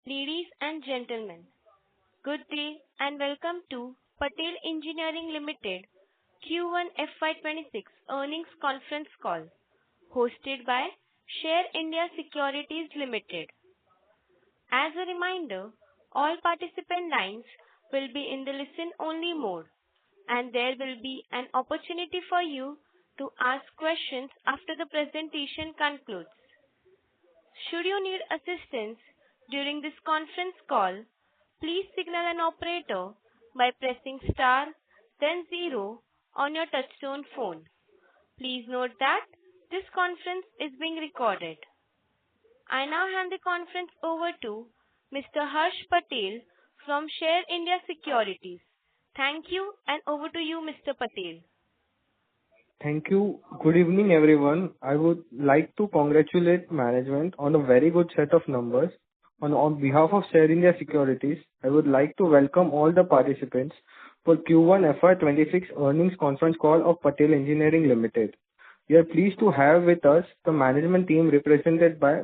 Ladies and gentlemen, good day and welcome to Patel Engineering Limited Q1 FY26 earnings conference call hosted by Share India Securities Limited. As a reminder, all participant lines will be in the listen-only mode, and there will be an opportunity for you to ask questions after the presentation concludes. Should you need assistance during this conference call, please signal an operator by pressing star then zero on your touchtone phone. Please note that this conference is being recorded. I now hand the conference over to Mr. Harsh Patel from Share India Securities. Thank you, and over to you, Mr. Patel. Thank you. Good evening, everyone. I would like to congratulate management on a very good set of numbers. On behalf of Share India Securities, I would like to welcome all the participants for Q1 FY26 earnings conference call of Patel Engineering Limited. We are pleased to have with us the management team represented by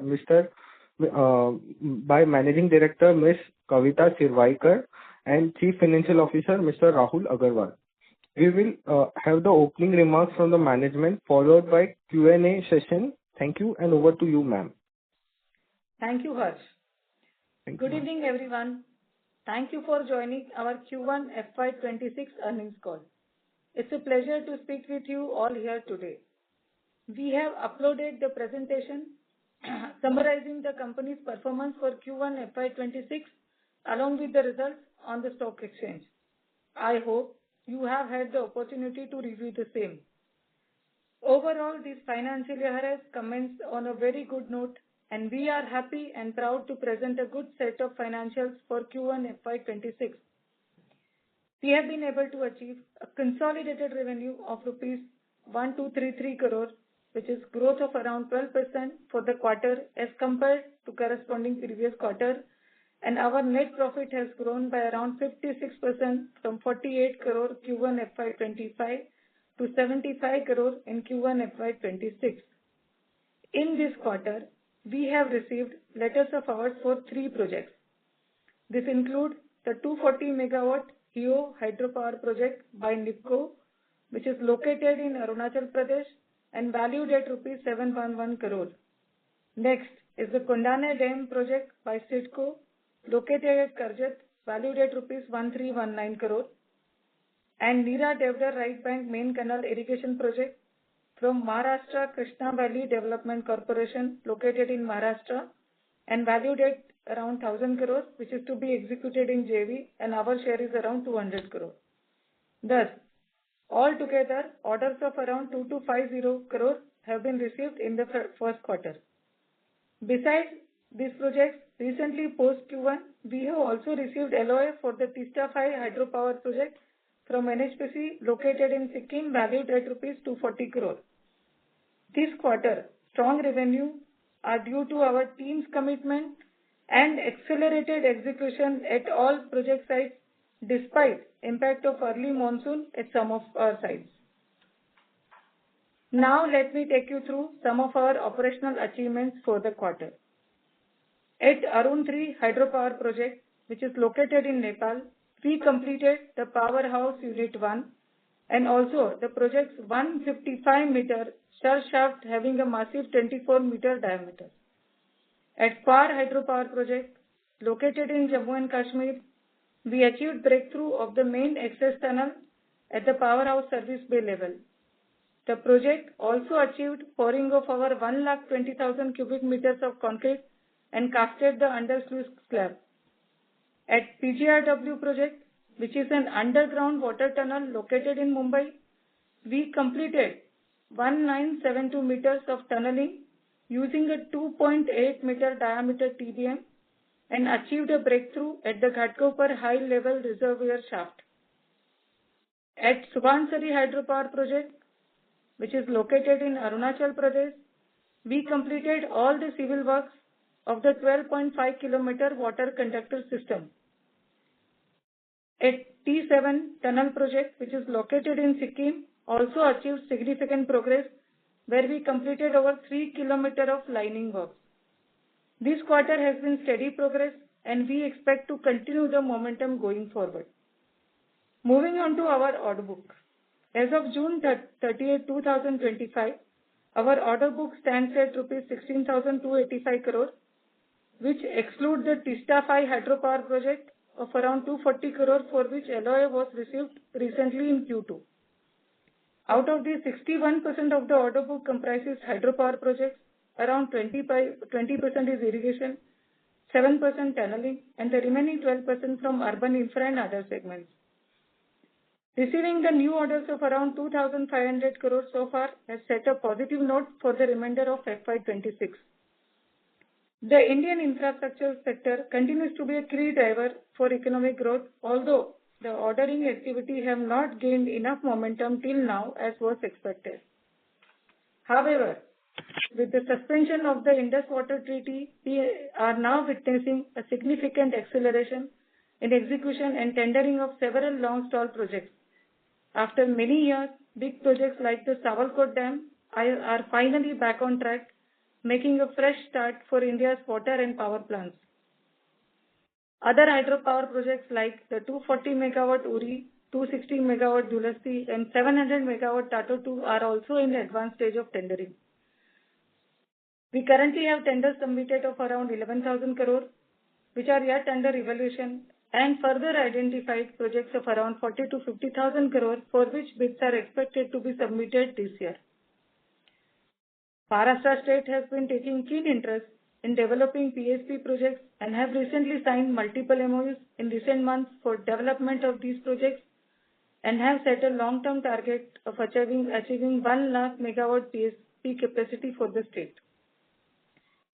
Managing Director Ms. Kavita Sirvaikar and Chief Financial Officer Mr. Rahul Agarwal. We will have the opening remarks from the management followed by Q&A session. Thank you, and over to you, ma'am. Thank you, Harsh. Good evening, everyone. Thank you for joining our Q1 FY26 earnings call. It's a pleasure to speak with you all here today. We have uploaded the presentation summarizing the company's performance for Q1 FY26 along with the results on the stock exchange. I hope you have had the opportunity to review the same. Overall, this financial year has commenced on a very good note, and we are happy and proud to present a good set of financials for Q1 FY26. We have been able to achieve a consolidated revenue of rupees 1233 crore, which is growth of around 12% for the quarter as compared to corresponding previous quarter, and our net profit has grown by around 56% from 48 crore Q1 FY25 to 75 crore in Q1 FY26. In this quarter, we have received letters of award for 3 projects. This includes the 240 megawatt HEO hydropower project by NIPCO, which is located in Arunachal Pradesh and valued at rupees 711 crore. Next is the Kondane Dam project by CIDCO, located at Karjat, valued at rupees 1319 crore, and Neera Devdar Right Bank Main Canal Irrigation Project from Maharashtra Krishna Valley Development Corporation, located in Maharashtra and valued at around 1000 crore, which is to be executed in JV, and our share is around 200 crore. Thus, altogether, orders of around 2250 crore have been received in the first quarter. Besides these projects, recently post Q1, we have also received LOA for the Tista 5 hydropower project from NHPC located in Sikkim, valued at rupees 240 crore. This quarter, strong revenue are due to our team's commitment and accelerated execution at all project sites despite impact of early monsoon at some of our sites. Now let me take you through some of our operational achievements for the quarter. At Arun 3 hydropower project, which is located in Nepal, we completed the powerhouse unit 1 and also the project's 155-meter Shar shaft having a massive 24-meter diameter. At Par hydropower project, located in Jammu and Kashmir, we achieved breakthrough of the main access tunnel at the powerhouse service bay level. The project also achieved pouring of over 120,000 cubic meters of concrete and casted the under-sluice slab. At PGRW project, which is an underground water tunnel located in Mumbai, we completed 1972 meters of tunneling using a 2.8 meter diameter TBM and achieved a breakthrough at the Ghatkopar high level reservoir shaft. At Subansari hydropower project, which is located in Arunachal Pradesh, we completed all the civil works of the 12.5 kilometer water conductor system. At T7 tunnel project, which is located in Sikkim, also achieved significant progress where we completed over 3 kilometers of lining work. This quarter has been steady progress, and we expect to continue the momentum going forward. Moving on to our order book. As of June 30, 2025, our order book stands at rupees 16,285 crore, which excludes the Tista 5 hydropower project of around 240 crore for which LOA was received recently in Q2. Out of these, 61% of the order book comprises hydropower projects, around 20% is irrigation, 7% tunneling, and the remaining 12% from urban infra and other segments. Receiving the new orders of around 2,500 crore so far has set a positive note for the remainder of FY26. The Indian infrastructure sector continues to be a key driver for economic growth, although the ordering activity have not gained enough momentum till now as was expected. However, with the suspension of the Indus Water Treaty, we are now witnessing a significant acceleration in execution and tendering of several long-stall projects. After many years, big projects like the Sawalkot Dam are finally back on track, making a fresh start for India's water and power plants. Other hydropower projects like the 240 MW Uri, 260 MW Dulhasti, and 700 MW Tato 2 are also in the advanced stage of tendering. We currently have tenders submitted of around 11,000 crore, which are yet under evaluation, and further identified projects of around 40 to 50,000 crore for which bids are expected to be submitted this year. Maharashtra state has been taking keen interest in developing PSP projects and have recently signed multiple MOUs in recent months for development of these projects and have set a long-term target of achieving 1 lakh megawatt PSP capacity for the state.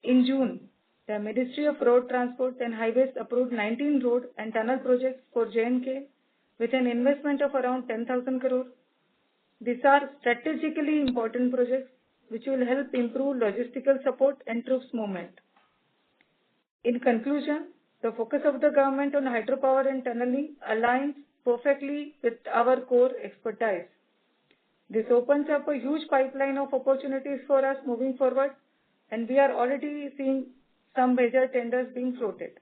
In June, the Ministry of Road Transport and Highways approved 19 road and tunnel projects for J&K with an investment of around 10,000 crore. These are strategically important projects which will help improve logistical support and troops movement. In conclusion, the focus of the government on hydropower and tunneling aligns perfectly with our core expertise. This opens up a huge pipeline of opportunities for us moving forward, and we are already seeing some major tenders being floated.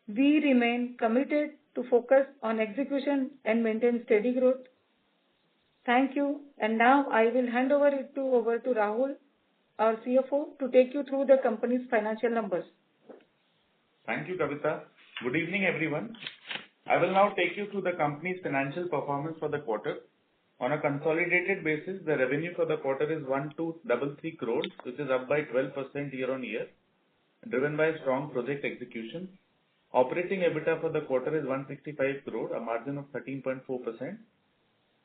We remain committed to focus on execution and maintain steady growth. Thank you, and now I will hand over to Rahul, our CFO, to take you through the company's financial numbers. Thank you, Kavita. Good evening, everyone. I will now take you through the company's financial performance for the quarter. On a consolidated basis, the revenue for the quarter is 1,233 crores, which is up by 12% year-on-year, driven by strong project execution. Operating EBITDA for the quarter is 165 crore, a margin of 13.4%.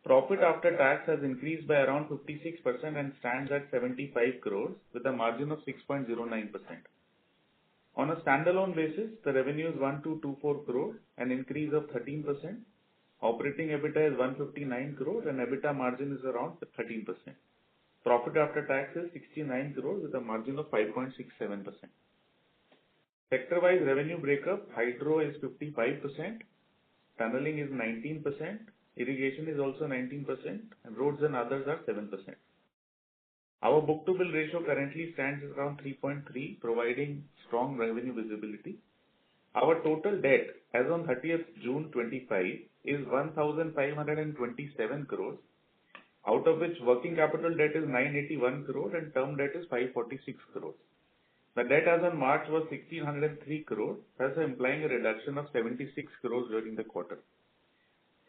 Profit after tax has increased by around 56% and stands at 75 crores with a margin of 6.09%. On a standalone basis, the revenue is 1,224 crore, an increase of 13%. Operating EBITDA is 159 crore and EBITDA margin is around 13%. Profit after tax is 69 crore with a margin of 5.67%. Sector-wise revenue breakup: hydro is 55%, tunneling is 19%, irrigation is also 19%, and roads and others are 7%. Our book-to-bill ratio currently stands at around 3.3, providing strong revenue visibility. Our total debt as on 30th June 25 is 1,527 crores, out of which working capital debt is 981 crore and term debt is 546 crores. The debt as on March was 1,603 crores, thus implying a reduction of 76 crores during the quarter.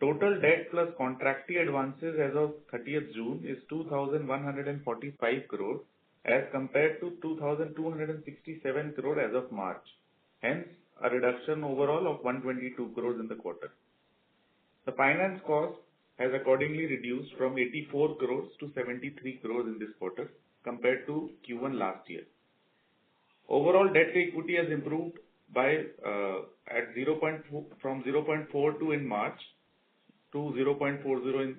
Total debt plus contractee advances as of 30th June is 2,145 crores as compared to 2,267 crore as of March. Hence, a reduction overall of 122 crores in the quarter. The finance cost has accordingly reduced from 84 crores to 73 crores in this quarter compared to Q1 last year. Overall debt to equity has improved by from 0.42 in March to 0.40 in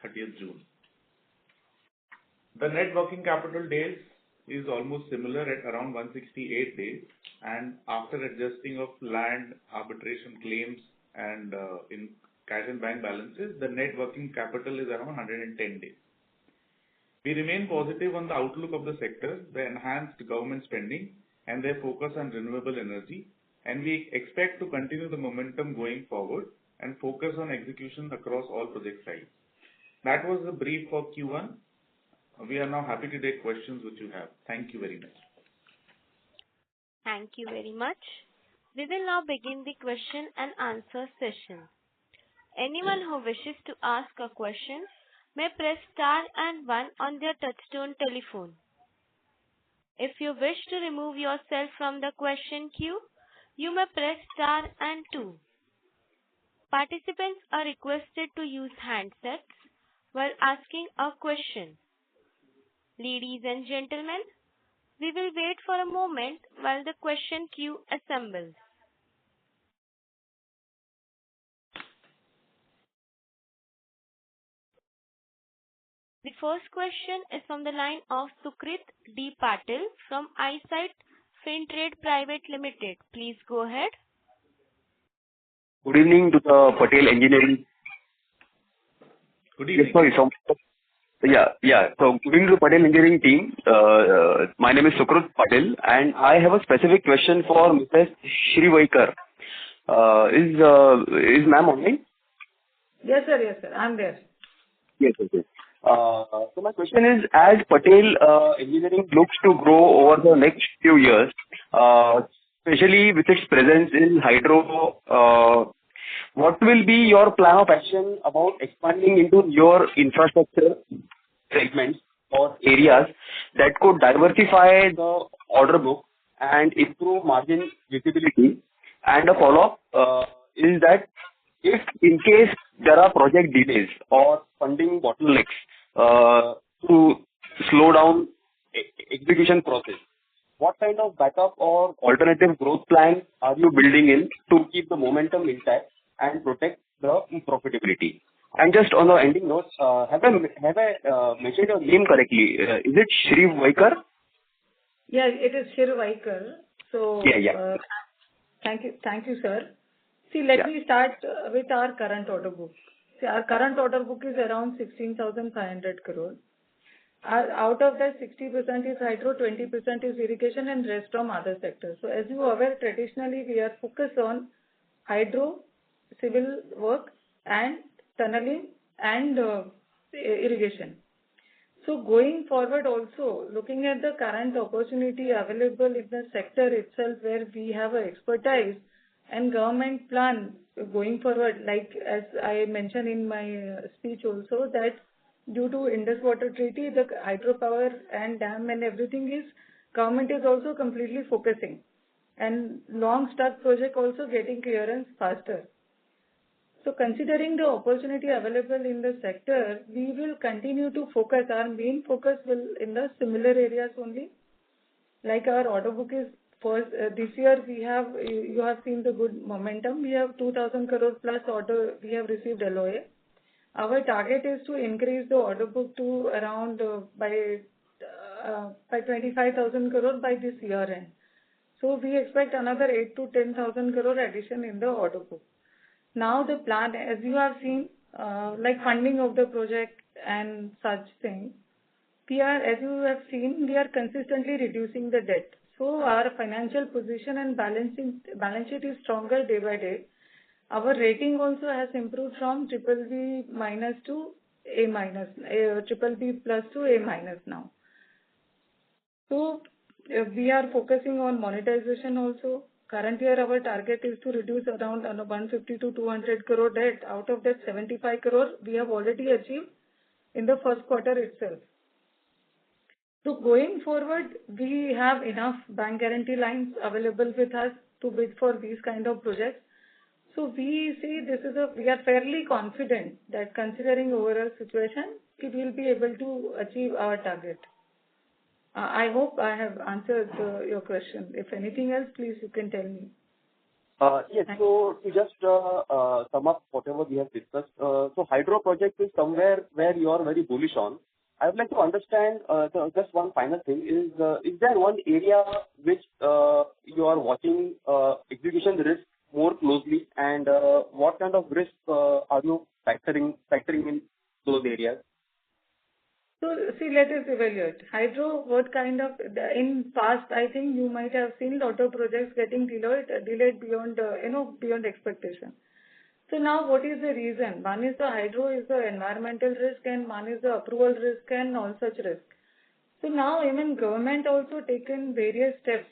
30th June. The net working capital days is almost similar at around 168 days, and after adjusting of land arbitration claims and in cash and bank balances, the net working capital is around 110 days. We remain positive on the outlook of the sector. The enhanced government spending and their focus on renewable energy, and we expect to continue the momentum going forward and focus on execution across all project sites. That was the brief for Q1. We are now happy to take questions which you have. Thank you very much. Thank you very much. We will now begin the question and answer session. Anyone who wishes to ask a question may press star and 1 on their touchtone telephone. If you wish to remove yourself from the question queue, you may press star and 2. Participants are requested to use handsets while asking a question. Ladies and gentlemen, we will wait for a moment while the question queue assembles. The first question is from the line of Sukrit D. Patel from Eyesight Fintrade Private Limited. Please go ahead. Good evening to the Patel Engineering. Good evening. Sorry, so good evening to the Patel Engineering team. My name is Sukrit Patel, and I have a specific question for Mrs. Shrivaikar. Is ma'am online? Yes, sir. I'm there. Yes. So my question is, as Patel Engineering looks to grow over the next few years, especially with its presence in hydro, what will be your plan of action about expanding into your infrastructure segments or areas that could diversify the order book and improve margin visibility? And a follow-up is that if in case there are project delays or funding bottlenecks to slow down execution process, what kind of backup or alternative growth plan are you building in to keep the momentum intact and protect the profitability? And just on the ending note, have I mentioned your name correctly? Is it Shrivaikar? Yeah, it is Shrivaikar. So, Yeah. Thank you, sir. See, let me start with our current order book. See, our current order book is around 16,500 crore. Out of that, 60% is hydro, 20% is irrigation, and rest from other sectors. So, as you are aware, traditionally we are focused on hydro, civil work, and tunneling and irrigation. So, going forward, also looking at the current opportunity available in the sector itself, where we have a expertise and government plan going forward, like as I mentioned in my speech also, that due to Indus Water Treaty, the hydropower and dam and everything is, government is also completely focusing, and long stuck project also getting clearance faster. So considering the opportunity available in the sector, we will continue to focus. Our main focus will in the similar areas only. Like our order book is first, this year you have seen the good momentum. We have 2,000 crore plus order we have received LOA. Our target is to increase the order book to around by 25,000 crore by this year end. So we expect another 8 to 10,000 crore addition in the order book. Now the plan, as you have seen, like funding of the project and such things, as you have seen, we are consistently reducing the debt. So our financial position and balance sheet is stronger day by day. Our rating also has improved from BBB minus to A minus, BBB plus to A minus now. So we are focusing on monetization also. Current year, our target is to reduce around 150 to 200 crore debt. Out of that, 75 crore we have already achieved in the first quarter itself. So going forward, we have enough bank guarantee lines available with us to bid for these kind of projects. So we see we are fairly confident that considering overall situation, we will be able to achieve our target. I hope I have answered your question. If anything else, please you can tell me. Yes. So to just sum up whatever we have discussed, so hydro project is somewhere where you are very bullish on. I would like to understand just one final thing is there one area which you are watching execution risk more closely, and what kind of risk are you factoring in those areas? So see, let is evaluate. Hydro, what kind of, in past, I think you might have seen lot of projects getting delayed beyond, beyond expectation. So now what is the reason? One is the hydro is the environmental risk and one is the approval risk and all such risk. So now even government also taken various steps,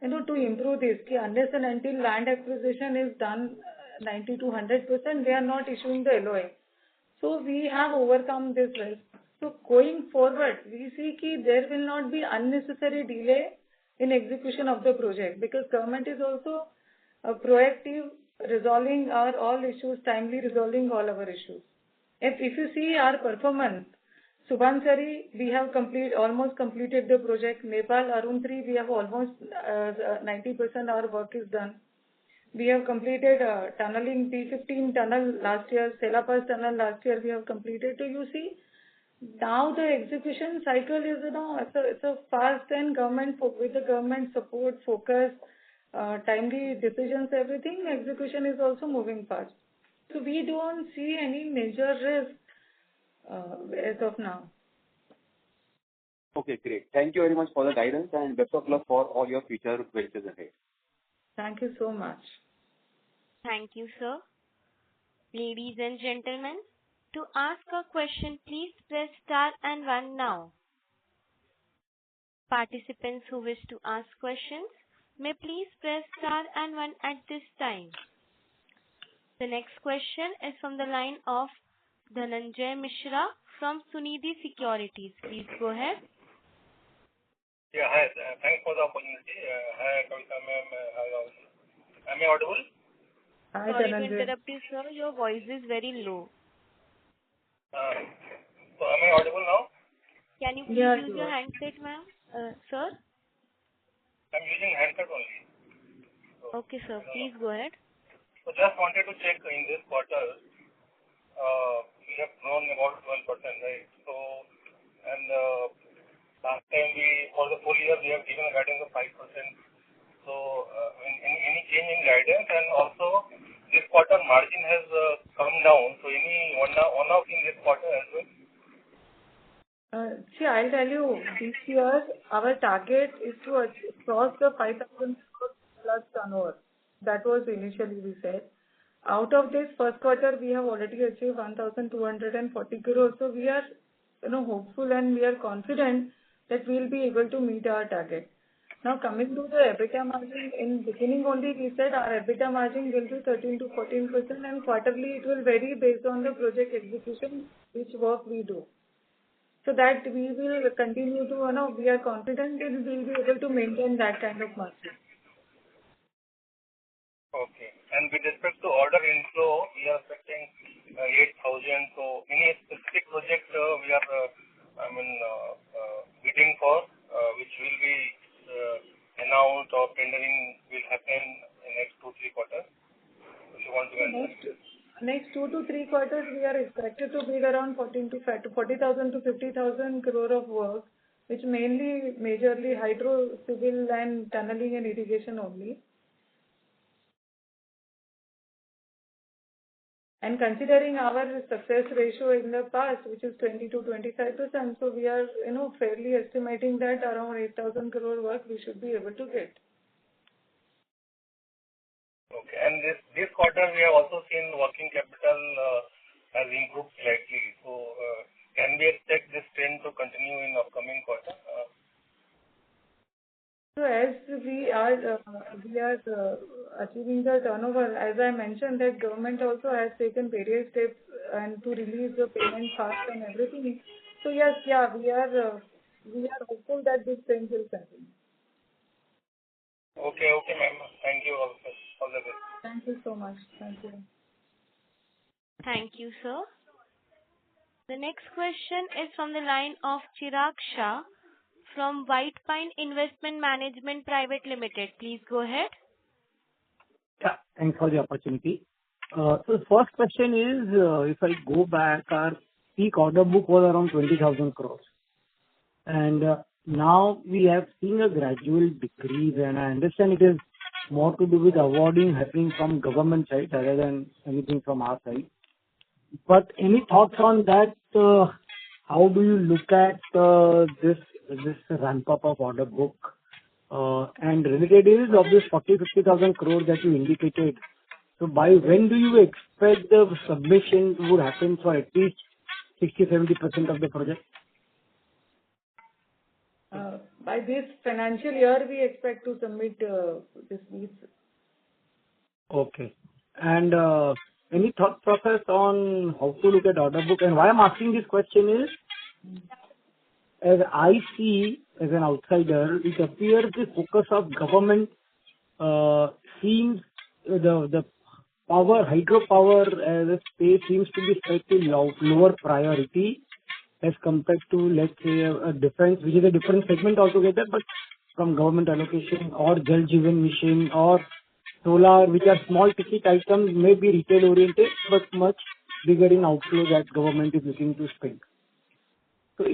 to improve this. Unless and until land acquisition is done 90 to 100%, they are not issuing the LOA. So we have overcome this risk. So going forward, we see that there will not be unnecessary delay in execution of the project because government is also proactive, resolving our all issues, timely resolving all our issues. If you see our performance, Subansari, we have almost completed the project. Nepal, Arun 3, we have almost 90% our work is done. We have completed tunneling P15 tunnel last year, Sela Pass tunnel last year we have completed. So you see, now the execution cycle is, it's a fast and with the government support, focus, timely decisions, everything, execution is also moving fast. So we don't see any major risk as of now. Okay, great. Thank you very much for the guidance and best of luck for all your future ventures ahead. Thank you so much. Thank you, sir. Ladies and gentlemen, to ask a question, please press star and 1 now. Participants who wish to ask questions may please press star and 1 at this time. The next question is from the line of Dhananjay Mishra from Sunidhi Securities. Please go ahead. Yeah, hi. Thanks for the opportunity. Hi, Kavita ma'am. Am I audible? Hi, Sorry Dhananjay. to interrupt you, sir. Your voice is very low. So am I audible now? Can you please use your handset, ma'am? Sir? I'm using handset only. Okay, sir. Please go ahead. So just wanted to check in this quarter, we have grown about 12%, right? So, and last time for the full year, we have given a guidance of 5%. So, any change in guidance, and also this quarter margin has come down. So, any one-off in this quarter as well? See, I'll tell you, this year our target is to cross the 5,000 crores plus turnover. That was initially we said. Out of this first quarter, we have already achieved 1,240 crores. So we are, hopeful and we are confident that we will be able to meet our target. Now coming to the EBITDA margin, in beginning only we said our EBITDA margin will be 13 to 14% and quarterly it will vary based on the project execution, which work we do. So that we will continue to, we are confident that we will be able to maintain that kind of margin. Okay. And with respect to order inflow, we are expecting 8,000. So any specific project we are, bidding for, which will be announced or tendering will happen in next 2-3 quarters? If you want to mention. Next 2 to 3 quarters, we are expected to bid around 40,000 to 50,000 crore of work, which majorly hydro, civil and tunneling and irrigation only. And considering our success ratio in the past, which is 20 to 25%, so we are, fairly estimating that around 8,000 crore work we should be able to get. Okay. And this quarter we have also seen working capital has improved slightly. So can we expect this trend to continue in upcoming quarter? So as we are achieving the turnover, as I mentioned, that government also has taken various steps and to release the payment fast and everything. So yes, we are hopeful that this trend will continue. Okay, ma'am. Thank you all the best. Thank you so much. Thank you. Thank you, sir. The next question is from the line of Chirag Shah from White Pine Investment Management Private Limited. Please go ahead. Yeah, thanks for the opportunity. So the first question is, if I go back, our peak order book was around 20,000 crores. And now we have seen a gradual decrease, and I understand it is more to do with awarding happening from government side rather than anything from our side. But any thoughts on that? how do you look at this ramp up of order book? And related is of this 40,000-50,000 crore that you indicated. So by when do you expect the submission would happen for at least 60-70% of the project? By this financial year, we expect to submit this lease. Okay. And any thought process on how to look at order book? And why I'm asking this question is, as I see as an outsider, it appears the focus of government seems the hydropower as a space seems to be slightly lower priority as compared to, let's say, a defense, which is a different segment altogether, but from government allocation or Jal Jeevan Mission or solar, which are small ticket items, may be retail oriented, but much bigger in outflow that government is looking to spend. So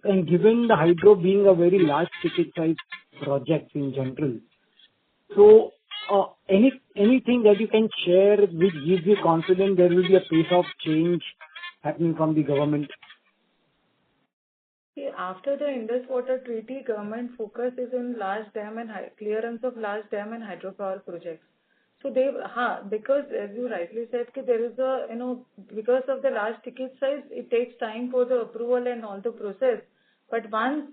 and given the hydro being a very large ticket size project in general, so anything that you can share which gives you confidence there will be a pace of change happening from the government? See, after the Indus Water Treaty, government focus is in large dam and clearance of large dam and hydropower projects. So because as you rightly said, there is because of the large ticket size, it takes time for the approval and all the process. But once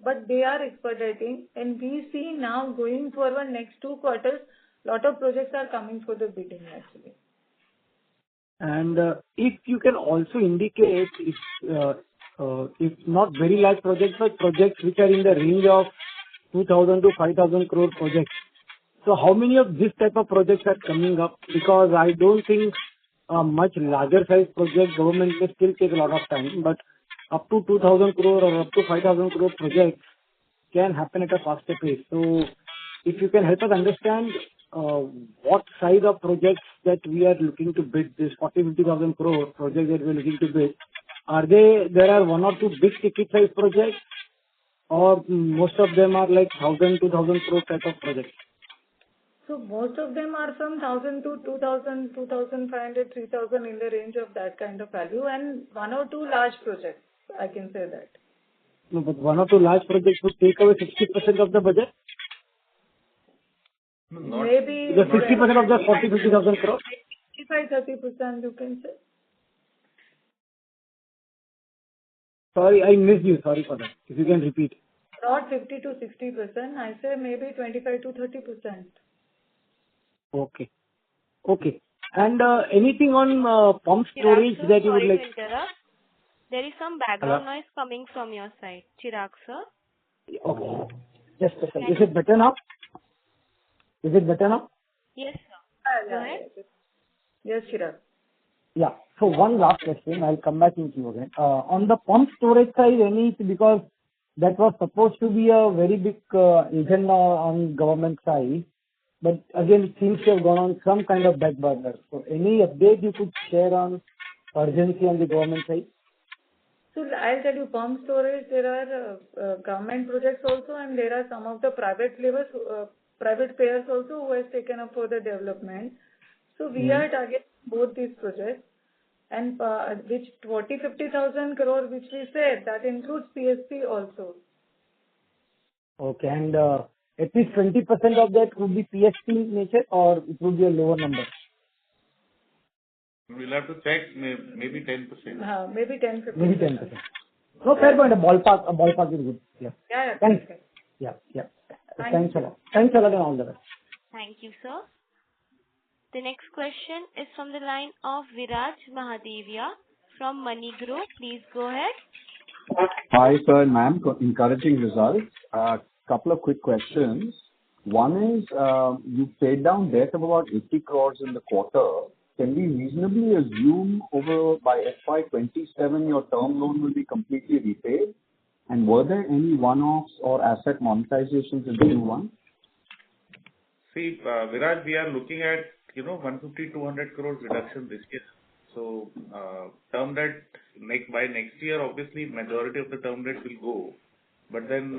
but they are expediting, and we see now going forward next 2 quarters, lot of projects are coming for the bidding actually. And if you can also indicate if not very large projects, but projects which are in the range of 2,000 to 5,000 crore projects. So how many of this type of projects are coming up? Because I don't think much larger size project government may still take a lot of time, but up to 2,000 crore or up to 5,000 crore projects can happen at a faster pace. So if you can help us understand what size of projects that we are looking to bid, this 40,000-50,000 crore project that we are looking to bid, there are 1 or 2 big ticket size projects, or most of them are like 1,000, 2,000 crore type of projects? So most of them are from 1,000 to 2,000, 2,500, 3,000 in the range of that kind of value, and 1 or 2 large projects, I can say that. No, but 1 or 2 large projects would take away 60% of the budget? Maybe the 60% of the 40,000-50,000 crore? 25-30% you can say. Sorry, I missed you. Sorry for that. If you can repeat. Not 50 to 60%. I say maybe 25 to 30%. Okay. Okay. And anything on pump storage Chirag, that you would sorry like? to interrupt. There is some background noise coming from your side. Chirag, sir. Okay. Just a second. Is it better now? Is it better now? Yes, sir. Go ahead. Yes, Chirag. Yeah. So one last question. I'll come back into you again. On the pump storage side, because that was supposed to be a very big agenda on government side, but again, it seems to have gone on some kind of back burner. So any update you could share on urgency on the government side? So I'll tell you, pump storage, there are government projects also, and there are some of the private players also who has taken up for the development. So we are targeting both these projects, and which 40,000-50,000 crore which we said, that includes PSP also. Okay, and at least 20% of that would be PSP in nature, or it would be a lower number? We'll have to check, maybe 10%. Maybe 10-15%. Maybe 10%. No, fair point. A ballpark is good. Yeah. Yeah. Thanks. Yeah. Thanks a lot. Thanks a lot and all the best. Thank you, sir. The next question is from the line of Viraj Mahadevia from MoneyGrow. Please go ahead. Hi, sir and ma'am. Encouraging results. Couple of quick questions. One is, you paid down debt of about 80 crores in the quarter. Can we reasonably assume by FY27 your term loan will be completely repaid? And were there any one-offs or asset monetizations in Q1? See, Viraj, we are looking at 150-200 crores reduction this year. So term debt by next year, obviously majority of the term debt will go. But then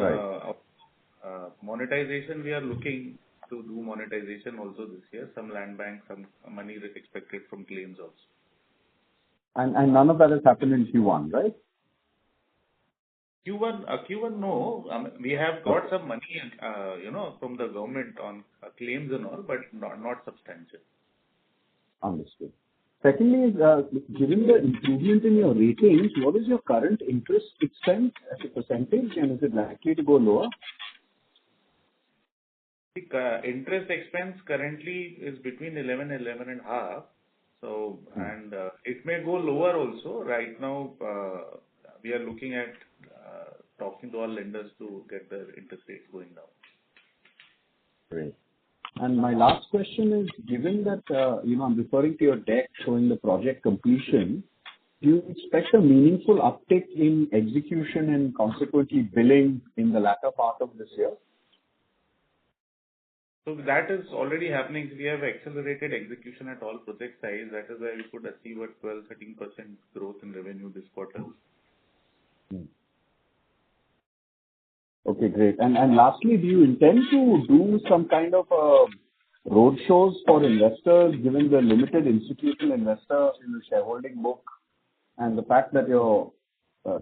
monetization, we are looking to do monetization also this year. Some land bank, some money is expected from claims also. And none of that has happened in Q1, right? Q1, no. We have got some money, from the government on claims and all, but not substantial. Understood. Secondly, given the improvement in your ratings, what is your current interest expense as a percentage, and is it likely to go lower? The interest expense currently is between 11 and 11.5. So, and it may go lower also. Right now, we are looking at talking to our lenders to get the interest rates going down. Great. And my last question is, given that, I'm referring to your deck showing the project completion, do you expect a meaningful uptick in execution and consequently billing in the latter part of this year? So that is already happening. We have accelerated execution at all project size. That is why we could achieve a 12-13% growth in revenue this quarter. Okay, great. And lastly, do you intend to do some kind of road shows for investors, given the limited institutional investor in the shareholding book and the fact that your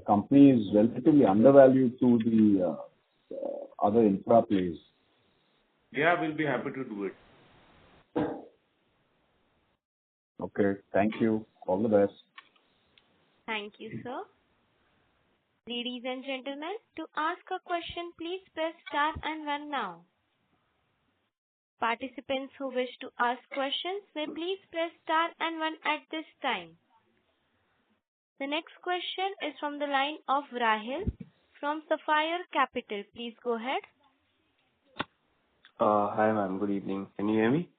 company is relatively undervalued to the other infra plays? Yeah, we'll be happy to do it. Okay, thank you. All the best. Thank you, sir. Ladies and gentlemen, to ask a question, please press star and one now. Participants who wish to ask questions may please press star and one at this time. The next question is from the line of Rahil from Sapphire Capital. Please go ahead. Hi, ma'am. Good evening. Can you hear me?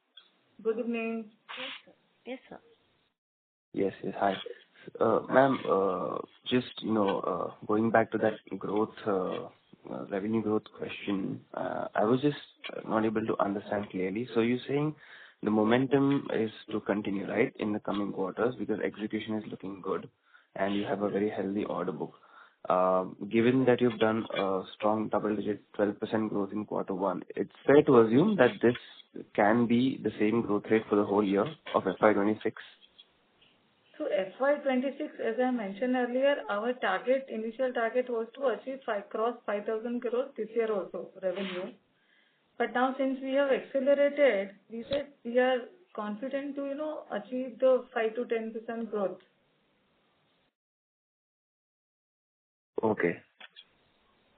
Good evening. Yes, sir. Yes. Hi. Ma'am, just, going back to that revenue growth question, I was just not able to understand clearly. So you're saying the momentum is to continue, right, in the coming quarters because execution is looking good and you have a very healthy order book. Given that you've done a strong double-digit 12% growth in quarter one, it's fair to assume that this can be the same growth rate for the whole year of FY26? So FY26, as I mentioned earlier, our initial target was to achieve cross 5,000 crores this year also, revenue. But now since we have accelerated, we said we are confident to, achieve the 5 to 10% growth. Okay.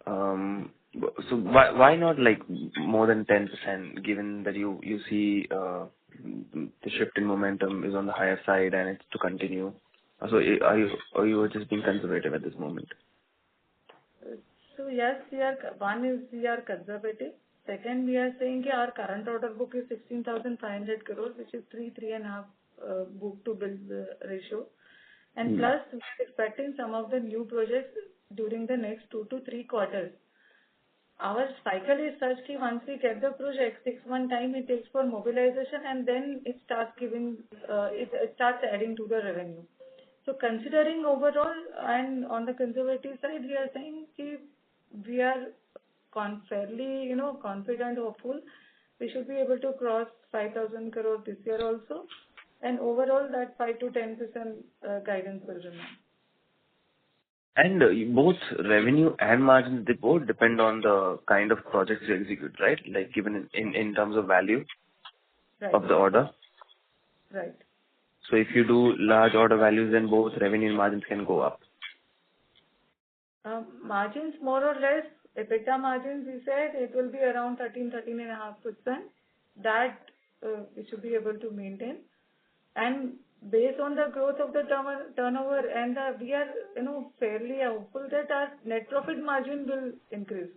So why not like more than 10%, given that you see the shift in momentum is on the higher side and it's to continue? So are you just being conservative at this moment? So yes, we are conservative. Second, we are saying that our current order book is 16,500 crores, which is 3.5 book to bill ratio. And plus, we are expecting some of the new projects during the next 2 to 3 quarters. Our cycle is such that once we get the project, 6 months time it takes for mobilization, and then it starts adding to the revenue. So considering overall and on the conservative side, we are saying we are fairly, confident, hopeful. We should be able to cross 5,000 crores this year also, and overall that 5 to 10% guidance will remain. And both revenue and margins, they both depend on the kind of projects you execute, right? Like given in terms of value of the order. Right. So if you do large order values, then both revenue and margins can go up. Margins more or less, EBITDA margins, we said it will be around 13.5%. That we should be able to maintain. And based on the growth of the turnover, and we are, fairly hopeful that our net profit margin will increase.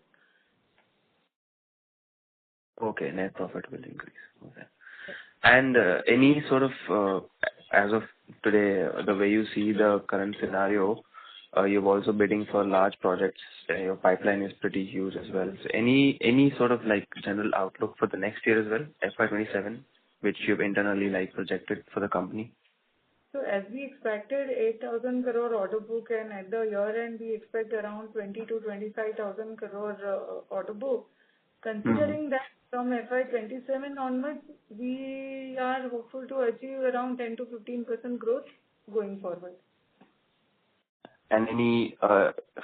Okay, net profit will increase. Okay. And any sort of, as of today, the way you see the current scenario, you're also bidding for large projects. Your pipeline is pretty huge as well. So any sort of like general outlook for the next year as well, FY27, which you've internally projected for the company? So as we expected 8,000 crore order book, and at the year end we expect around 20 to 25,000 crore order book. Considering that from FY27 onwards, we are hopeful to achieve around 10 to 15% growth going forward. and any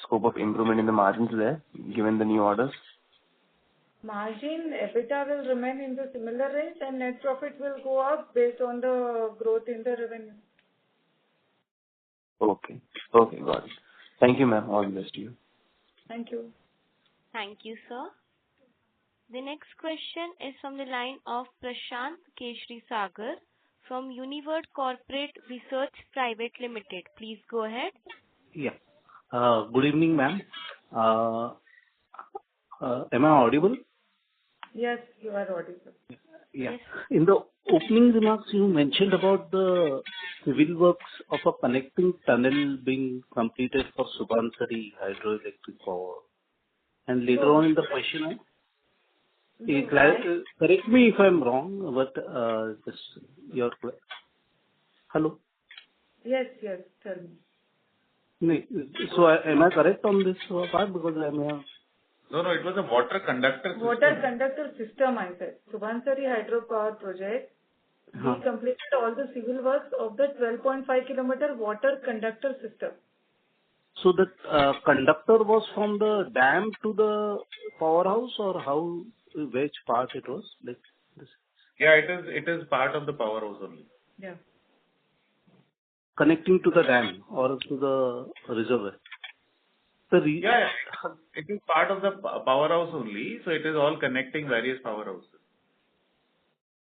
scope of improvement in the margins there, given the new orders? Margin, EBITDA will remain in the similar range, and net profit will go up based on the growth in the revenue. Okay. Okay, got it. Thank you, ma'am. All the best to you. Thank you. Thank you, sir. The next question is from the line of Prashant Keshri Sagar from Univert Corporate Research Private Limited. Please go ahead. Yeah. Good evening, ma'am. Am I audible? Yes, you are audible. Yeah. Yes. In the opening remarks, you mentioned about the civil works of a connecting tunnel being completed for Subansiri hydroelectric power. And later on in the question, correct me if I'm wrong, but just your... Hello? Yes, tell me. So am I correct on this part? Because I may have... No, it was a water conductor system. Water conductor system, I said. Subansiri hydropower project. We completed all the civil works of the 12.5 kilometer water conductor system. So the conductor was from the dam to the powerhouse, or how, which part it was? Like this? Yeah, it is part of the powerhouse only. Yeah. Connecting to the dam or to the reservoir? Yeah, it is part of the powerhouse only, so it is all connecting various powerhouses.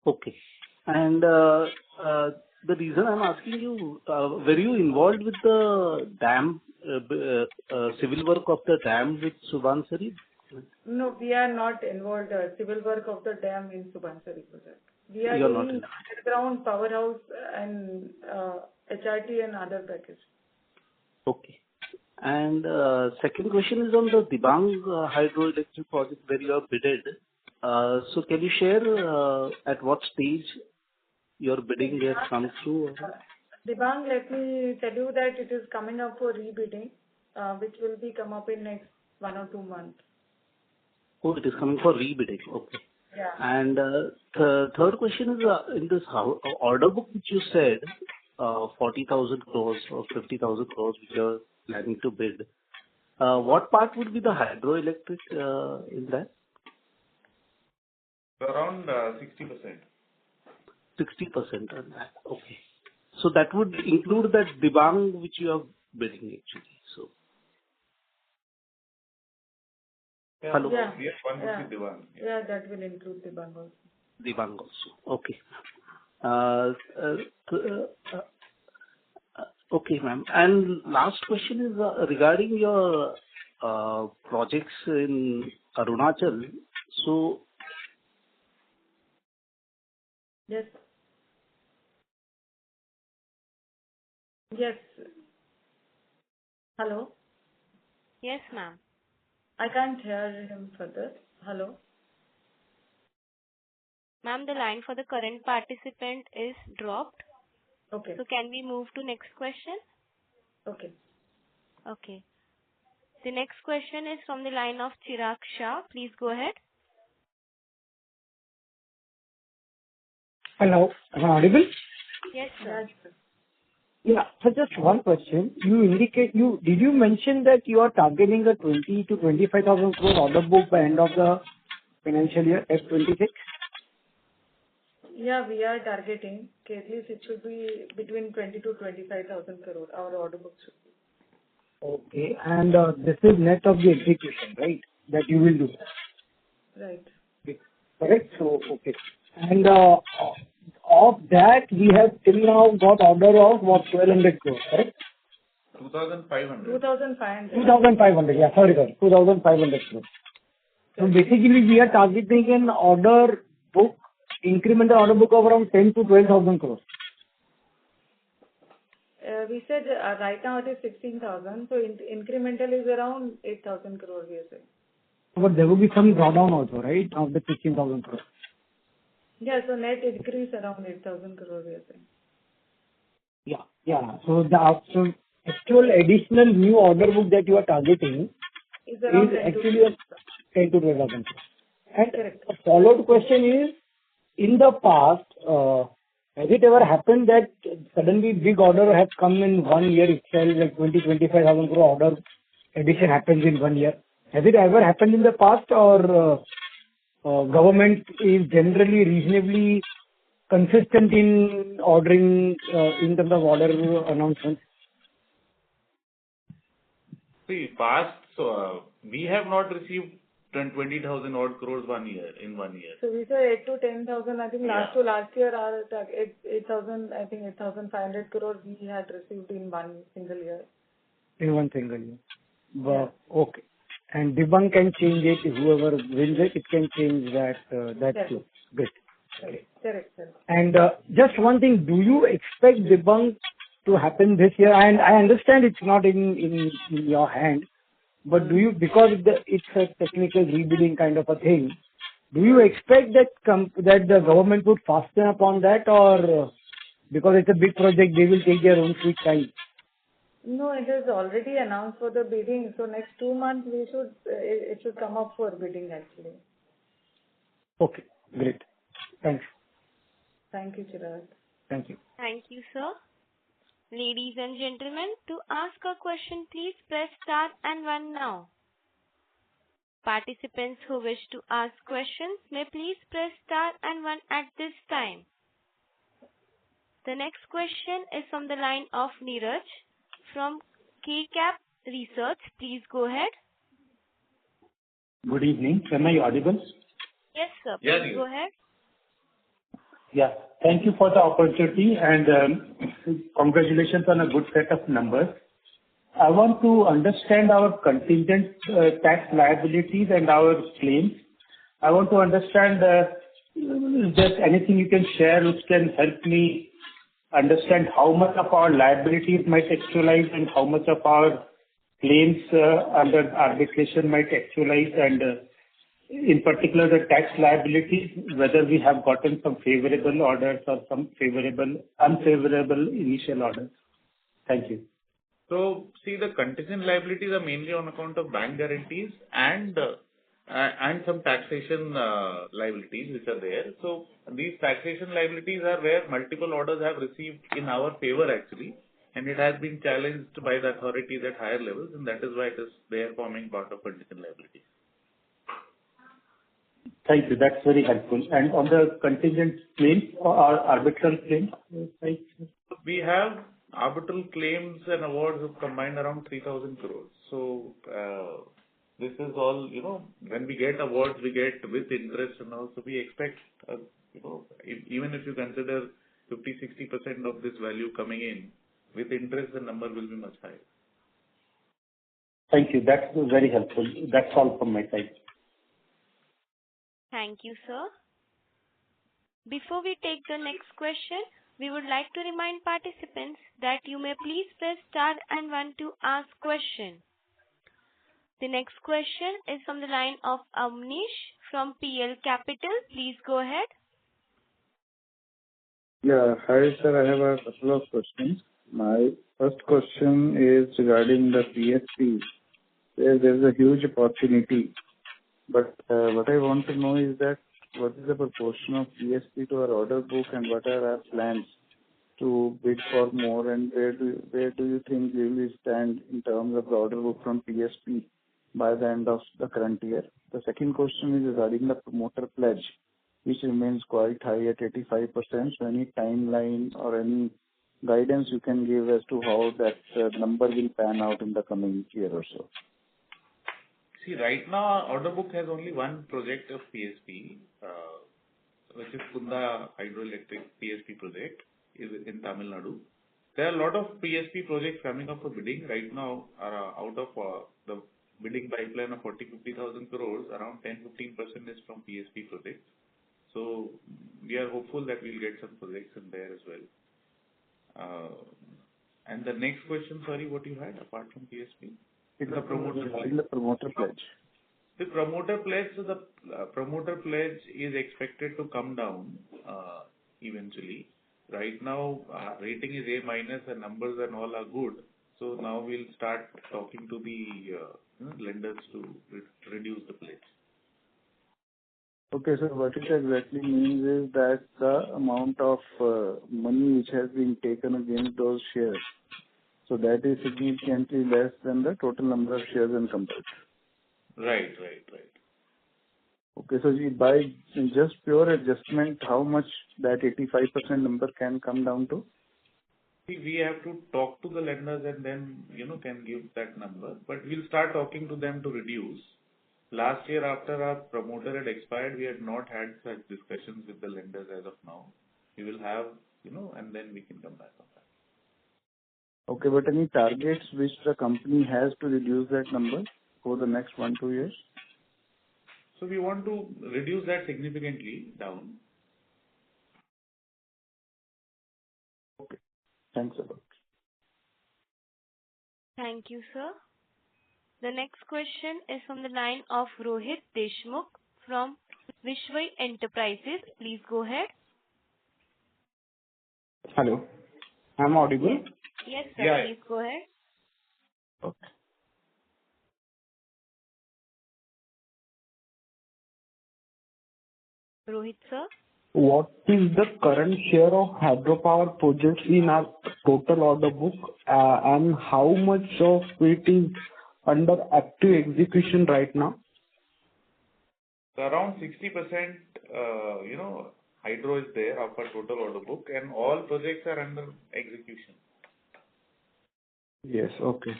Okay. And the reason I'm asking you, were you involved with the dam, civil work of the dam with Subansiri? No, we are not involved civil work of the dam in Subansiri project. We are doing underground powerhouse and HRT and other packages. Okay. And second question is on the Dibang hydroelectric project where you are bidded. So can you share at what stage your bidding has come through? Dibang, let me tell you that it is coming up for rebidding, which will be come up in next 1 or 2 months. Oh, it is coming for rebidding. Okay. Yeah. And third question is in this order book which you said 40,000 crores or 50,000 crores which you are planning to bid. What part would be the hydroelectric in that? Around 60%. 60% on that. Okay. So that would include that Dibang which you are bidding actually. So. Yeah. Hello. Yeah. Yes, one would be Dibang. Yeah, that will include Dibang also. Dibang also. Okay. Okay, ma'am. And last question is regarding your projects in Arunachal. So. Yes. Yes. Hello? Yes, ma'am. I can't hear him further. Hello? Ma'am, the line for the current participant is dropped. Okay. So can we move to next question? Okay. Okay. The next question is from the line of Chirag Shah. Please go ahead. Hello. Am I audible? Yes, sir. Yeah. So just one question. Did you mention that you are targeting a 20 to 25,000 crore order book by end of the financial year F26? Yeah, we are targeting. At least it should be between 20 to 25,000 crore. Our order book should be. Okay. And this is net of the execution, right? That you will do. Right. Okay. Correct? So, okay. And of that, we have till now got order of what, 1,200 crores, correct? 2,500. 2,500. 2,500, yeah, sorry, 2,500 crores. So basically, we are targeting an order book, incremental order book of around 10 to 12,000 crores. We said right now it is 16,000, so incremental is around 8,000 crores, we are saying. But there will be some drawdown also, right, of the 16,000 crores. Yeah, so net increase around 8,000 crores, we are saying. Yeah. So the actual additional new order book that you are targeting is actually 10 to 12,000 crores. And correct. A followed question is, in the past, Has it ever happened that suddenly big order has come in 1 year itself, like 25,000 crore order addition happens in 1 year? Has it ever happened in the past, or government is generally reasonably consistent in ordering in terms of order announcements? See, past, we have not received 20,000 odd crores in 1 year. So we said 8 to 10,000. I think last year, our 8,000, I think 8,500 crores we had received in one single year. In one single year. Well, okay. And Dibang can change it. Whoever wins it can change that. That's Yes. true. Good. Correct. And just one thing, do you expect Dibang to happen this year? And I understand it's not in your hand, but do you, because it's a technical rebidding kind of a thing, do you expect that that the government would fasten upon that, or because it's a big project, they will take their own sweet time? No, it is already announced for the bidding. So next 2 months it should come up for bidding actually. Okay, great. Thanks. Thank you, Chirag. Thank you. Thank you, sir. Ladies and gentlemen, to ask a question, please press star and 1 now. Participants who wish to ask questions may please press star and 1 at this time. The next question is from the line of Neeraj from KCap Research. Please go ahead. Good evening. Am I audible? Yes, sir. Yeah, Please go ahead. Yeah. Thank you for the opportunity and congratulations on a good set of numbers. I want to understand our contingent tax liabilities and our claims. I want to understand if there's anything you can share which can help me understand how much of our liabilities might actualize and how much of our claims under arbitration might actualize, and in particular the tax liabilities, whether we have gotten some favorable orders or some unfavorable initial orders. Thank you. So, see, the contingent liabilities are mainly on account of bank guarantees and some taxation liabilities which are there. So, these taxation liabilities are where multiple orders have received in our favor actually, and it has been challenged by the authorities at higher levels, and that is why they are forming part of contingent liabilities. Thank you. That's very helpful. And on the contingent claims or arbitral claims? We have arbitral claims and awards of combined around 3,000 crores. So, this is all, when we get awards, we get with interest, and also we expect, even if you consider 50-60% of this value coming in, with interest, the number will be much higher. Thank you. That's very helpful. That's all from my side. Thank you, sir. Before we take the next question, we would like to remind participants that you may please press star and 1 to ask question. The next question is from the line of Amnish from PL Capital. Please go ahead. Yeah. Hi, sir. I have a couple of questions. My first question is regarding the PSP. There's a huge opportunity, but what I want to know is that what is the proportion of PSP to our order book, and what are our plans to bid for more, and where do you think we will stand in terms of the order book from PSP by the end of the current year? The second question is regarding the promoter pledge, which remains quite high at 85%. So any timeline or any guidance you can give as to how that number will pan out in the coming year or so? See, right now our order book has only one project of PSP, which is Kunda Hydroelectric PSP project in Tamil Nadu. There are a lot of PSP projects coming up for bidding right now. Out of the bidding pipeline of 40-50,000 crores, around 10-15% is from PSP projects. So we are hopeful that we'll get some projects in there as well. And the next question, sorry, what you had apart from PSP? The promoter pledge. The promoter pledge. The promoter pledge, so the promoter pledge is expected to come down eventually. Right now, rating is A-, and numbers and all are good. So now we'll start talking to the lenders to reduce the pledge. Okay, so what it exactly means is that the amount of money which has been taken against those shares, so that is significantly less than the total number of shares in company. Right. Okay, so by just pure adjustment, how much that 85% number can come down to? See, we have to talk to the lenders and then, can give that number. But we'll start talking to them to reduce. Last year, after our promoter had expired, we had not had such discussions with the lenders as of now. We will have, and then we can come back on that. Okay, but any targets which the company has to reduce that number for the next 1-2 years? So we want to reduce that significantly down. Okay, thanks a lot. Thank you, sir. The next question is from the line of Rohit Deshmukh from Vishway Enterprises. Please go ahead. Hello. I'm audible? Yes, sir. Yeah. Please go ahead. Okay. Rohit, sir. What is the current share of hydropower projects in our total order book, and how much of it is under active execution right now? So around 60%, hydro is there of our total order book, and all projects are under execution. Yes. Okay.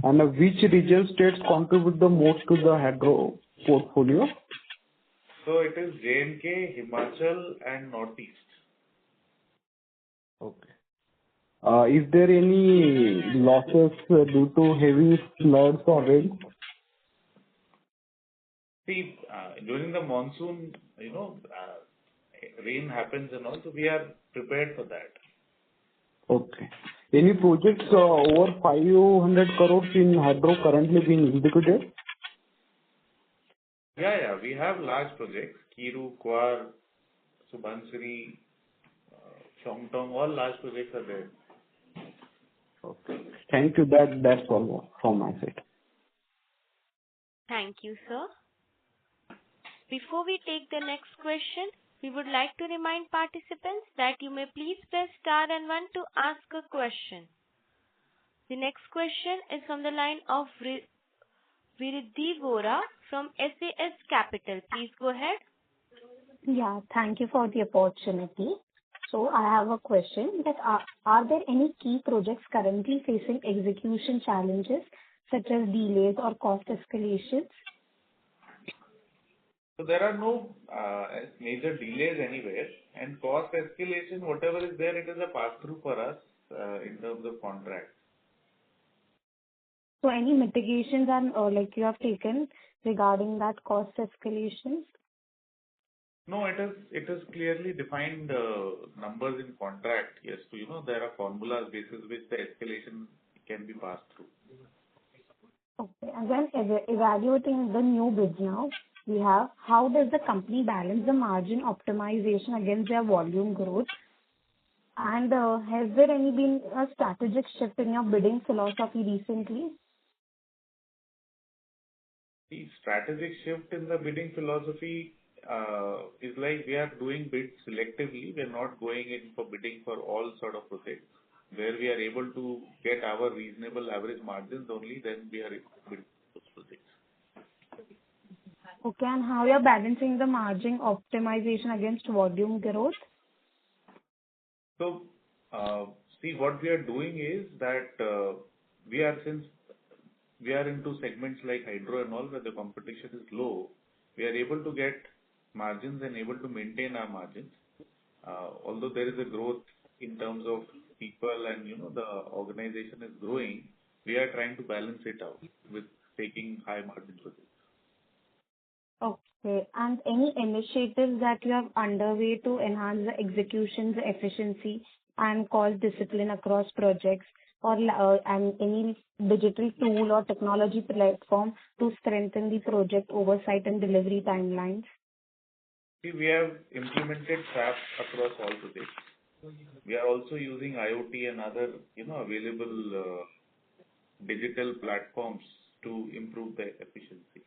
And which regional states contribute the most to the hydro portfolio? So it is J&K, Himachal, and Northeast. Okay. Is there any losses due to heavy floods or rain? See, during the monsoon, rain happens and all, so we are prepared for that. Okay. Any projects over 500 crores in hydro currently being executed? Yeah. We have large projects. Kiru, Kwar, Subansiri, Shongtong, all large projects are there. Okay. Thank you. That's all from my side. Thank you, sir. Before we take the next question, we would like to remind participants that you may please press star and 1 to ask a question. The next question is from the line of Viridhi Vora from SAS Capital. Please go ahead. Yeah, thank you for the opportunity. So I have a question that are there any key projects currently facing execution challenges such as delays or cost escalations? So there are no major delays anywhere, and cost escalation, whatever is there, it is a pass-through for us in terms of contract. So any mitigations you have taken regarding that cost escalations? No, it is clearly defined numbers in contract. Yes, so there are formulas basis which the escalation can be passed through. Okay, and then evaluating the new bids now, we have how does the company balance the margin optimization against their volume growth? And has there been a strategic shift in your bidding philosophy recently? The strategic shift in the bidding philosophy is like we are doing bids selectively. We are not going in for bidding for all sort of projects. Where we are able to get our reasonable average margins only, then we are able to bid those projects. Okay, and how you are balancing the margin optimization against volume growth? So, see, what we are doing is that since we are into segments like hydro and all where the competition is low, we are able to get margins and able to maintain our margins. Although there is a growth in terms of people and the organization is growing, we are trying to balance it out with taking high margin projects. Okay, and any initiatives that you have underway to enhance the execution's efficiency and cost discipline across projects, or and any digital tool or technology platform to strengthen the project oversight and delivery timelines? See, we have implemented SAP across all projects. We are also using IoT and other available digital platforms to improve the efficiency.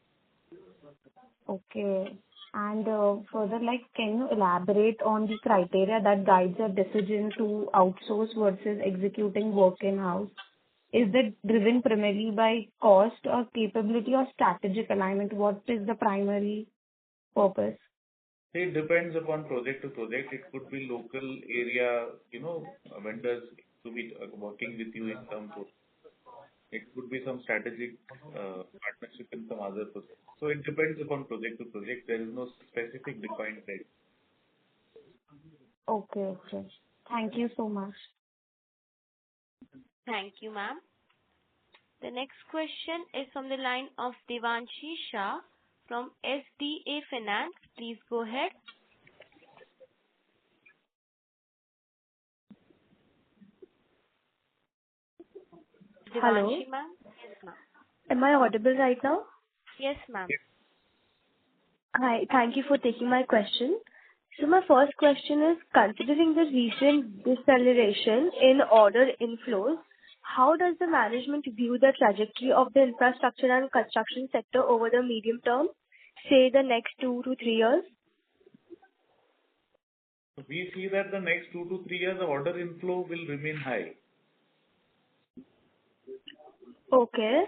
Okay. And further, like, can you elaborate on the criteria that guides your decision to outsource versus executing work in-house? Is it driven primarily by cost or capability or strategic alignment? What is the primary purpose? It depends upon project to project. It could be local area, vendors to be working with you in some project. It could be some strategic partnership in some other project. So it depends upon project to project. There is no specific defined rate. Okay. Thank you so much. Thank you, ma'am. The next question is from the line of Devanshi Shah from SDA Finance. Please go ahead. Hello. Devanshi, ma'am? Yes, ma'am. Am I audible right now? Yes, ma'am. Hi. Thank you for taking my question. So my first question is, considering the recent deceleration in order inflows, how does the management view the trajectory of the infrastructure and construction sector over the medium term, say the next 2 to 3 years? We see that the next 2 to 3 years, the order inflow will remain high. Okay.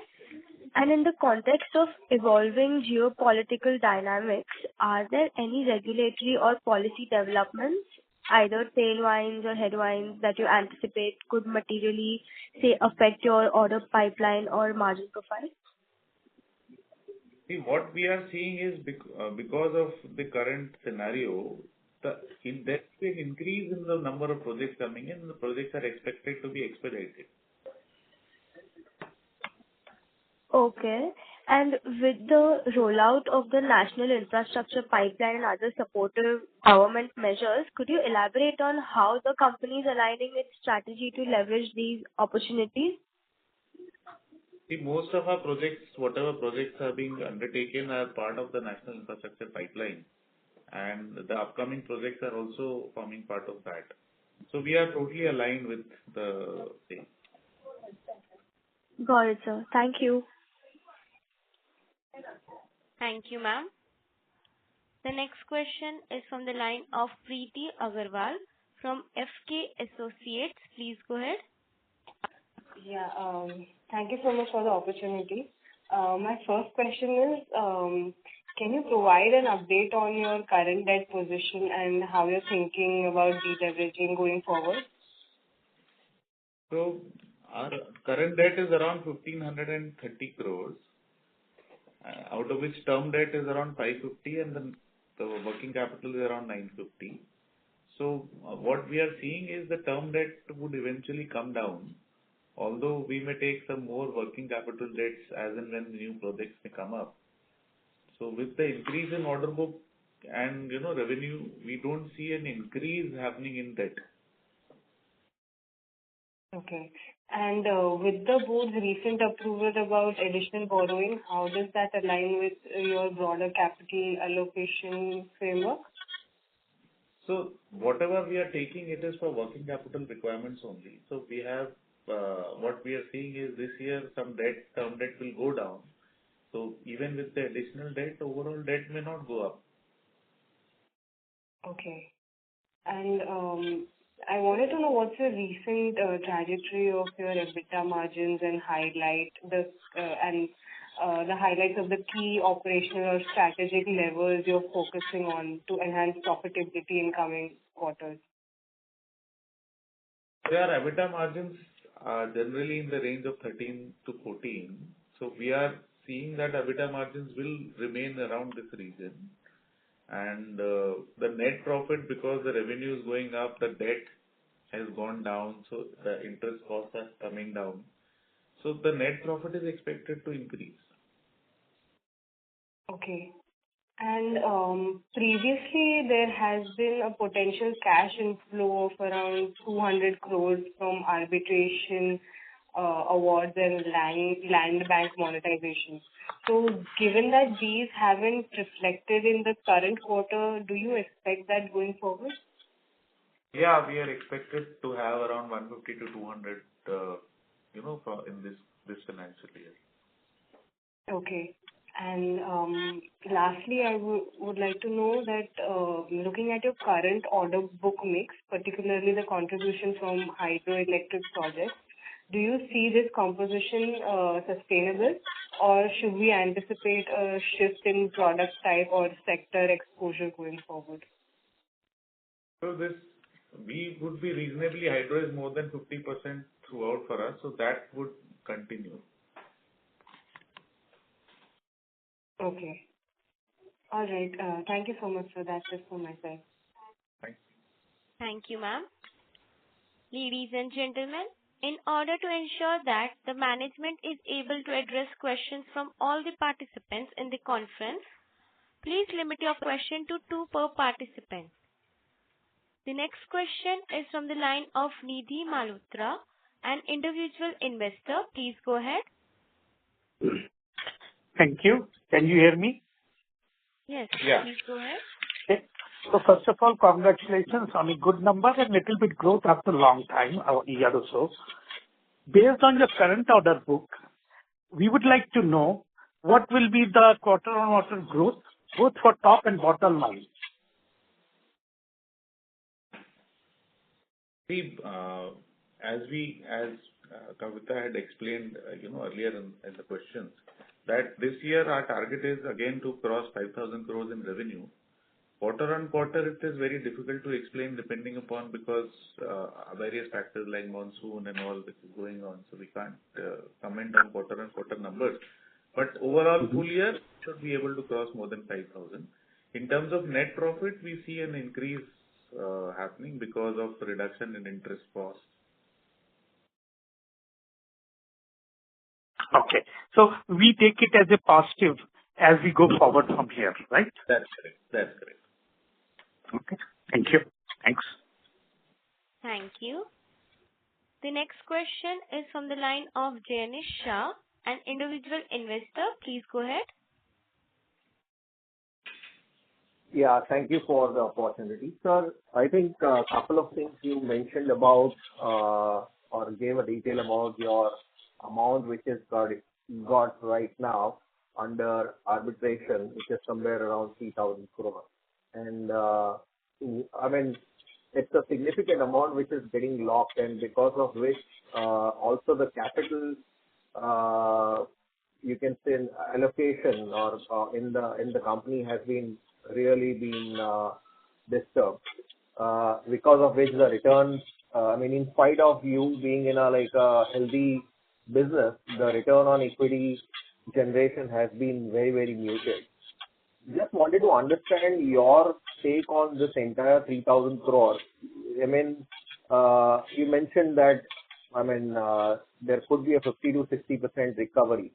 And in the context of evolving geopolitical dynamics, are there any regulatory or policy developments, either tailwinds or headwinds, that you anticipate could materially, say, affect your order pipeline or margin profile? See, what we are seeing is because of the current scenario, there's an increase in the number of projects coming in. The projects are expected to be expedited. Okay. And with the rollout of the national infrastructure pipeline and other supportive government measures, could you elaborate on how the company is aligning its strategy to leverage these opportunities? See, most of our projects, whatever projects are being undertaken, are part of the national infrastructure pipeline, and the upcoming projects are also forming part of that. So we are totally aligned with the thing. Got it, sir. Thank you. Thank you, ma'am. The next question is from the line of Preeti Agarwal from FK Associates. Please go ahead. Yeah, thank you so much for the opportunity. My first question is, can you provide an update on your current debt position and how you're thinking about deleveraging going forward? So our current debt is around 1,530 crores, out of which term debt is around 550 and then the working capital is around 950. So what we are seeing is the term debt would eventually come down, although we may take some more working capital debts as and when new projects may come up. So with the increase in order book and revenue, we don't see an increase happening in debt. Okay. And with the board's recent approval about additional borrowing, how does that align with your broader capital allocation framework? So whatever we are taking, it is for working capital requirements only. So we have, what we are seeing is this year some term debt will go down. So even with the additional debt, overall debt may not go up. Okay. And I wanted to know what's the recent trajectory of your EBITDA margins and the highlights of the key operational or strategic levels you're focusing on to enhance profitability in coming quarters. Their EBITDA margins are generally in the range of 13 to 14. So we are seeing that EBITDA margins will remain around this region. And the net profit, because the revenue is going up, the debt has gone down, so the interest costs are coming down. So the net profit is expected to increase. Okay. And previously there has been a potential cash inflow of around 200 crores from arbitration awards and land bank monetization. So given that these haven't reflected in the current quarter, do you expect that going forward? Yeah, we are expected to have around 150 to 200, in this financial year. Okay. And lastly, I would like to know that looking at your current order book mix, particularly the contribution from hydroelectric projects, do you see this composition sustainable, or should we anticipate a shift in product type or sector exposure going forward? So we would be reasonably, hydro is more than 50% throughout for us, so that would continue. Okay. All right. Thank you so much, sir. That's it from my side. Thank you, ma'am. Ladies and gentlemen, in order to ensure that the management is able to address questions from all the participants in the conference, please limit your question to 2 per participant. The next question is from the line of Nidhi Malhotra, an individual investor. Please go ahead. Thank you. Can you hear me? Yes, Yeah. please go ahead. Okay. So first of all, congratulations on a good number and little bit growth after a long time, a year or so. Based on your current order book, we would like to know what will be the quarter-on-quarter growth, both for top and bottom line. See, as Kavita had explained, earlier in the questions, that this year our target is again to cross 5,000 crores in revenue. Quarter on quarter, it is very difficult to explain depending upon because various factors like monsoon and all which is going on. So we can't comment on quarter on quarter numbers. But overall, full year should be able to cross more than 5,000. In terms of net profit, we see an increase happening because of reduction in interest costs. Okay. So we take it as a positive as we go forward from here, right? That's correct. Okay. Thank you. Thanks. Thank you. The next question is from the line of Janish Shah, an individual investor. Please go ahead. Yeah, thank you for the opportunity. Sir, I think a couple of things you mentioned about or gave a detail about your amount which is got right now under arbitration, which is somewhere around 3,000 crores. And it's a significant amount which is getting locked, and because of which also the capital, you can say allocation or in the company has been really disturbed. Because of which the returns, in spite of you being in a healthy business, the return on equity generation has been very, very muted. Just wanted to understand your take on this entire 3,000 crores. You mentioned that there could be a 50 to 60% recovery.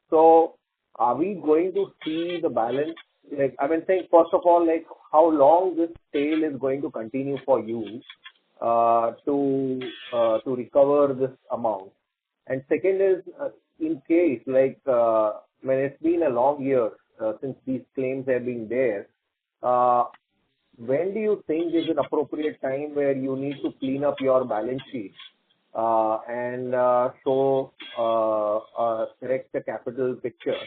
So are we going to see the balance? First of all, how long this sale is going to continue for you to recover this amount? And second is, in case, when it's been a long year since these claims have been there, when do you think is an appropriate time where you need to clean up your balance sheet and correct the capital picture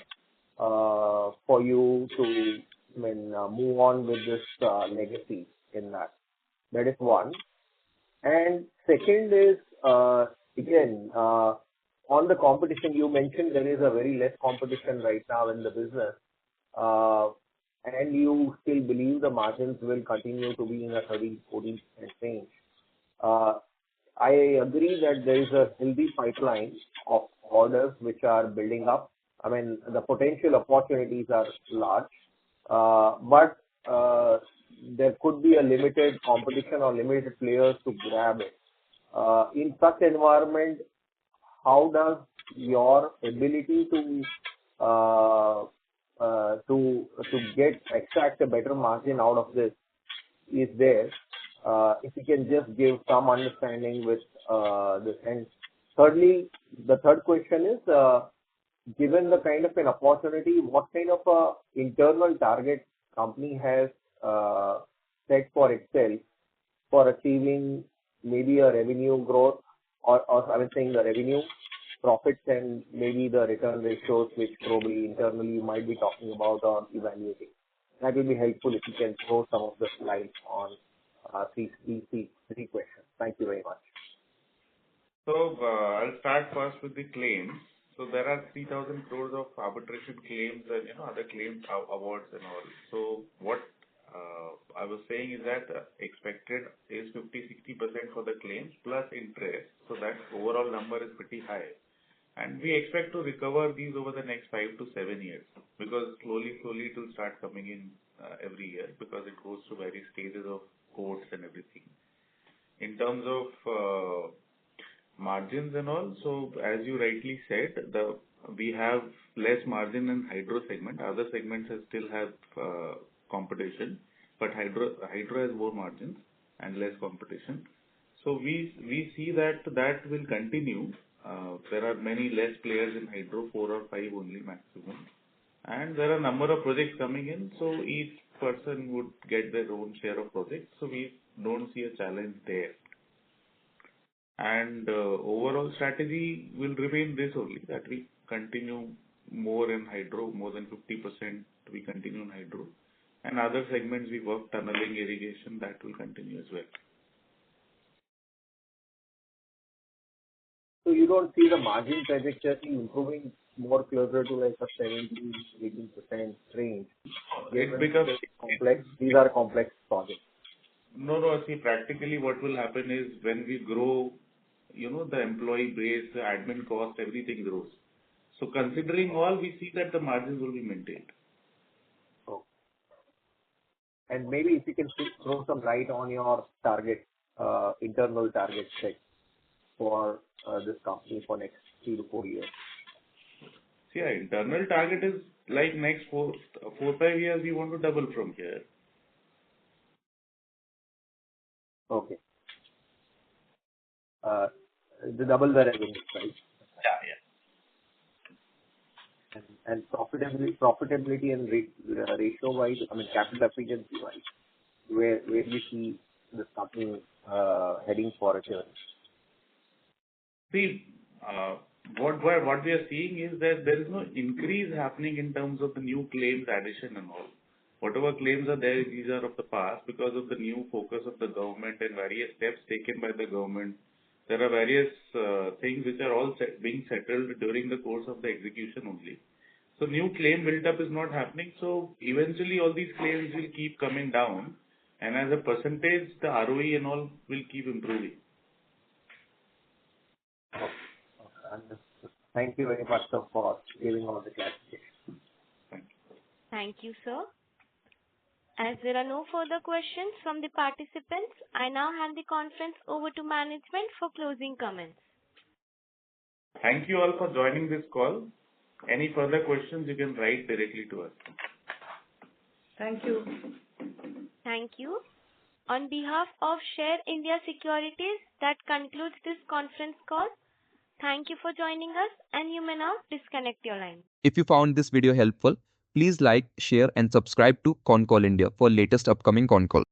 for you to move on with this legacy in that? That is one. And second is, again, on the competition, you mentioned there is a very less competition right now in the business, and you still believe the margins will continue to be in a 30-40% range. I agree that there is a healthy pipeline of orders which are building up. The potential opportunities are large, but there could be a limited competition or limited players to grab it. In such environment, how does your ability to extract a better margin out of this is there? If you can just give some understanding with this. And thirdly, the third question is, given the kind of an opportunity, what kind of a internal target company has set for itself for achieving maybe a revenue growth or the revenue profits and maybe the return ratios, which probably internally you might be talking about or evaluating. That will be helpful if you can throw some of the light on three questions. Thank you very much. So I'll start first with the claims. So there are 3,000 crores of arbitration claims and other claims awards and all. So what I was saying is that expected is 50-60% for the claims plus interest. So that overall number is pretty high. And we expect to recover these over the next 5 to 7 years because slowly it will start coming in every year because it goes through various stages of courts and everything. In terms of margins and all, so as you rightly said, we have less margin in hydro segment. Other segments still have competition, but hydro has more margins and less competition. So we see that will continue. There are many less players in hydro, 4 or 5 only maximum. And there are a number of projects coming in, so each person would get their own share of projects. So we don't see a challenge there. And overall strategy will remain this only, that we continue more in hydro, more than 50% we continue in hydro. And other segments we work tunneling, irrigation, that will continue as well. So you don't see the margin trajectory improving more closer to like a 17-18% range? It becomes complex. These are complex projects. No. See, practically what will happen is when we grow, the employee base, the admin cost, everything grows. So considering all, we see that the margins will be maintained. Oh. And maybe if you can throw some light on your target, internal target set for this company for next 3 to 4 years. See, our internal target is like next 4 5 years we want to double from here. Okay. The double the revenue, right? Yeah. And profitability and ratio wise, capital efficiency wise, where do you see this company heading for a journey? See, what we are seeing is that there is no increase happening in terms of the new claims addition and all. Whatever claims are there, these are of the past because of the new focus of the government and various steps taken by the government. There are various things which are all being settled during the course of the execution only. So new claim build-up is not happening. So eventually all these claims will keep coming down, and as a percentage, the ROE and all will keep improving. Thank you very much, sir, for giving all the clarification. Thank you, sir. As there are no further questions from the participants, I now hand the conference over to management for closing comments. Thank you all for joining this call. Any further questions, you can write directly to us. Thank you. Thank you. On behalf of Share India Securities, that concludes this conference call. Thank you for joining us, and you may now disconnect your line. If you found this video helpful, please like, share and subscribe to Concall India for latest upcoming Concall.